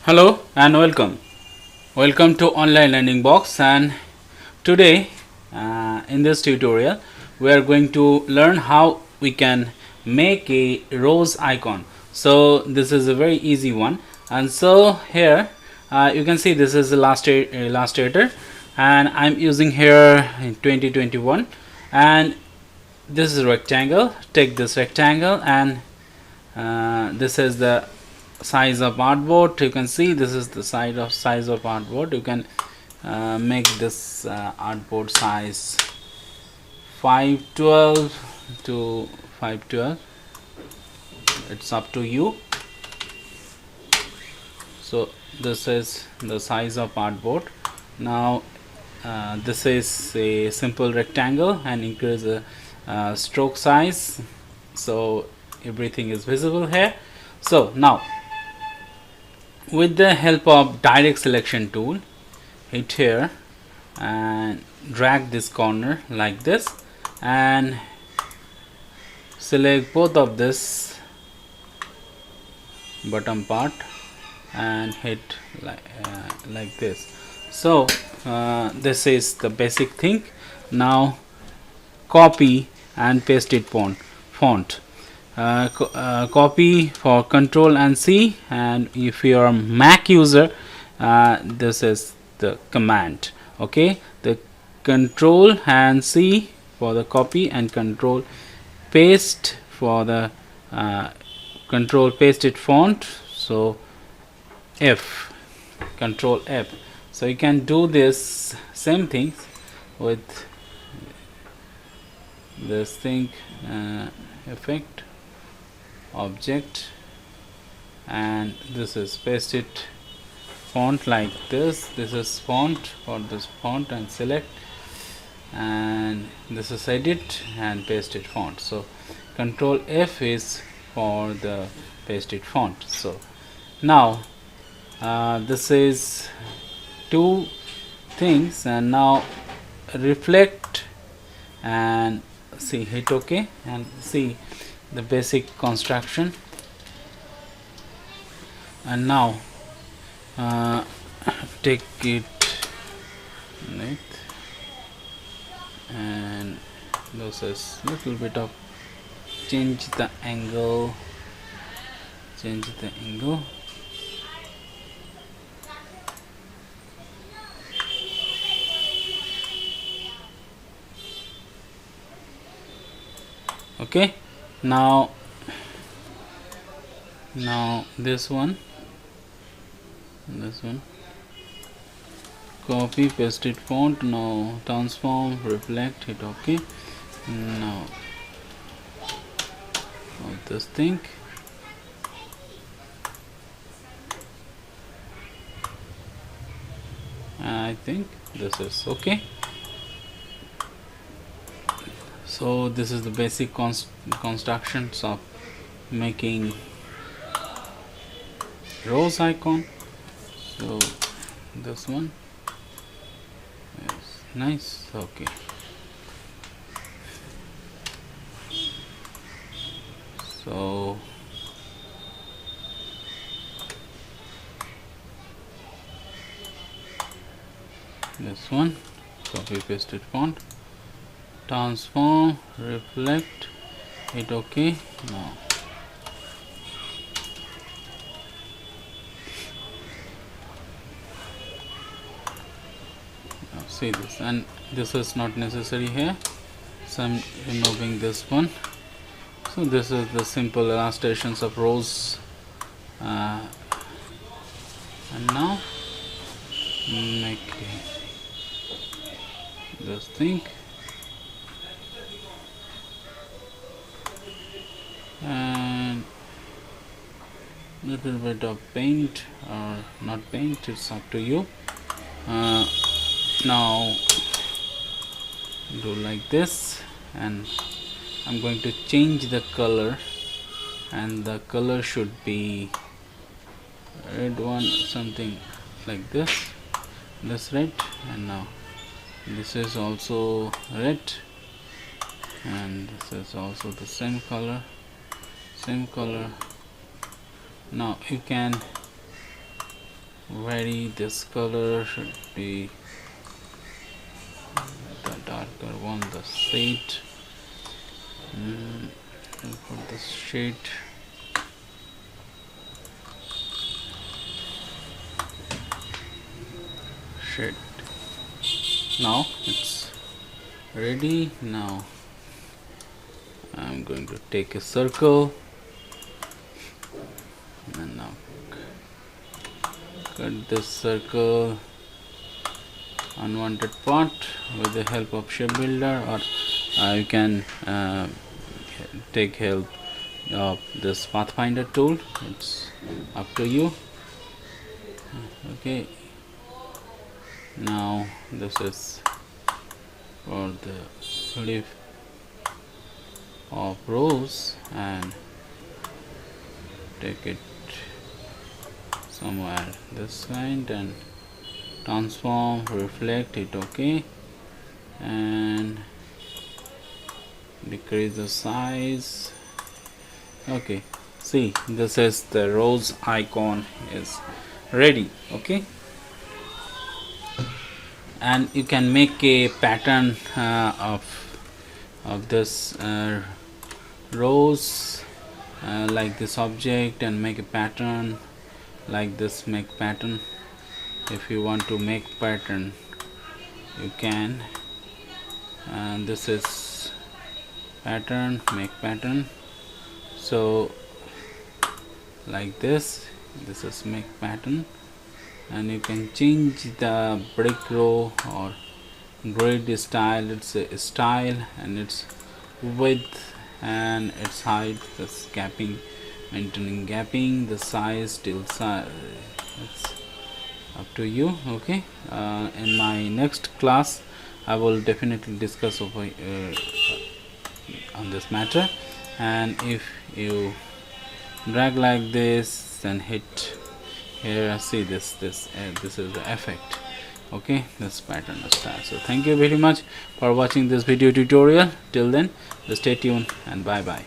Hello and welcome to online learning box. And today in this tutorial we are going to learn how we can make a rose icon. So this is a very easy one, and so here you can see this is Illustrator, and I'm using here in 2021, and this is a rectangle. Take this rectangle, and this is the size of artboard. You can see this is the size of artboard. You can make this artboard size 512 to 512. It's up to you. So this is the size of artboard. Now this is a simple rectangle, and increase the stroke size so everything is visible here. So now, with the help of direct selection tool, hit here and drag this corner like this, and select both of this bottom part and hit like this. So this is the basic thing. Now copy and paste it font. Copy for Control and C, and if you are a Mac user, this is the command. Okay, the Control and C for the copy, and Control paste for the Control pasted font. So F, Control F. So you can do this same thing with this thing, effect, object, and this is pasted font like this. This is font for this font, and select, and this is edit and pasted font. So Control F is for the pasted font. So now this is two things, and now reflect and see, hit OK, and see the basic construction. And now take it right, and this is little bit of change the angle. Okay, now this one, copy pasted font. Now transform, reflect, hit OK. Now this thing, I think this is okay. So this is the basic constructions of making rose icon. So this one is nice. Okay, so this one, copy pasted font, transform, reflect, hit OK. Now see this, and this is not necessary here, so I'm removing this one. So this is the simple illustrations of rose, and now make this thing, and little bit of paint or not paint, it's up to you. Now do like this, and I'm going to change the color, and the color should be red one, something like this red, and now this is also red, and this is also the same color. Now you can vary this color should be the darker one, the shade. For the shade, now it's ready. Now I'm going to take a circle and now cut this circle unwanted part with the help of shape builder, or you can take help of this pathfinder tool. It's up to you. Okay, now this is for the leaf of rows, and take it somewhere this kind and transform, reflect it. Okay, and decrease the size. Okay, see, this is the rose icon is ready. Okay, and you can make a pattern of this rose like this object, and make a pattern like this. Make pattern. If you want to make pattern, you can. And this is pattern, make pattern. So like this is make pattern, and you can change the brick row or grid style. It's a style, and its width and its height, this gapping, maintaining gapping, the size till size. It's up to you. Okay, in my next class I will definitely discuss over on this matter. And if you drag like this and hit here, see this is the effect. Okay, this pattern style. So thank you very much for watching this video tutorial. Till then, stay tuned and bye bye.